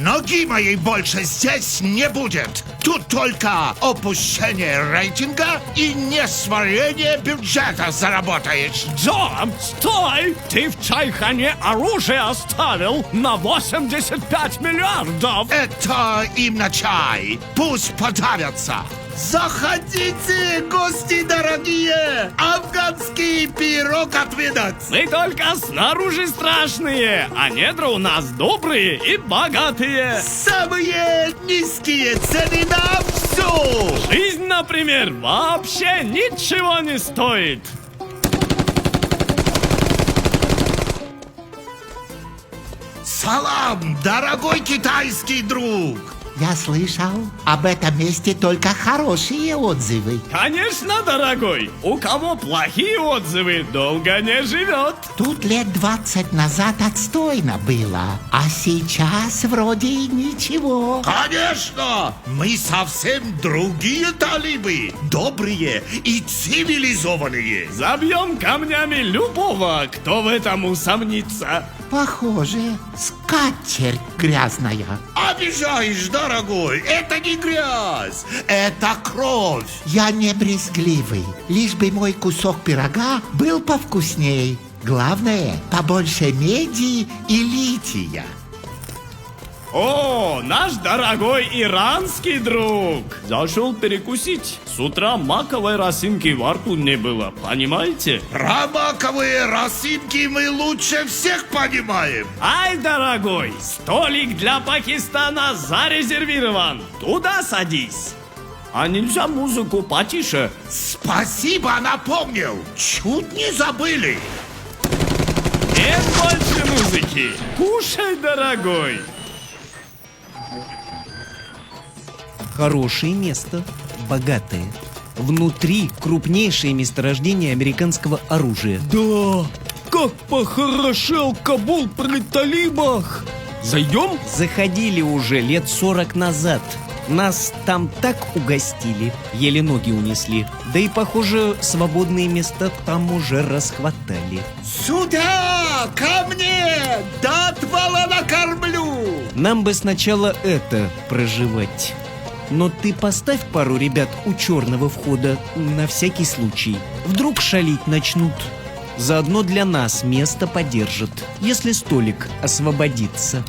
Ноги моей больше здесь не будет. Тут только опущение рейтинга и несварение бюджета заработаешь. Джон, стой! Ты в чайхане оружие оставил на 85 миллиардов! Это им на чай. Пусть подавятся. Заходите, гости дорогие! Афганский пирог отведать! Мы только снаружи страшные, а недра у нас добрые и богатые. Самые низкие цены на все! Жизнь, например, вообще ничего не стоит. Салам, дорогой китайский друг! Я слышал, об этом месте только хорошие отзывы. Конечно, дорогой, у кого плохие отзывы, долго не живет. Тут лет 20 назад отстойно было, а сейчас вроде и ничего. Конечно! Мы совсем другие талибы. Добрые и цивилизованные. Забьем камнями любого, кто в этом усомнится. Похоже, скатерть грязная. Обижаешь, дорогой, это не грязь, это кровь. Я не брезгливый, лишь бы мой кусок пирога был повкусней. Главное, побольше меди и лития. О, наш дорогой иранский друг! Зашел перекусить. С утра маковой росинки во рту не было, понимаете? Про маковые росинки мы лучше всех понимаем. Ай, дорогой, столик для Пакистана зарезервирован. Туда садись. А нельзя музыку потише? Спасибо, напомнил. Чуть не забыли. Нет больше музыки. Кушай, дорогой. Хорошее место, богатое. Внутри крупнейшее месторождение американского оружия. Да, как похорошел Кабул при талибах. Зайдем? Заходили уже лет 40 назад. Нас там так угостили, еле ноги унесли. Да и, похоже, свободные места там уже расхватали. Сюда, ко мне, до отвала накормлю. Нам бы сначала это проживать. Но ты поставь пару ребят у черного входа на всякий случай. Вдруг шалить начнут. Заодно для нас место подержат, если столик освободится.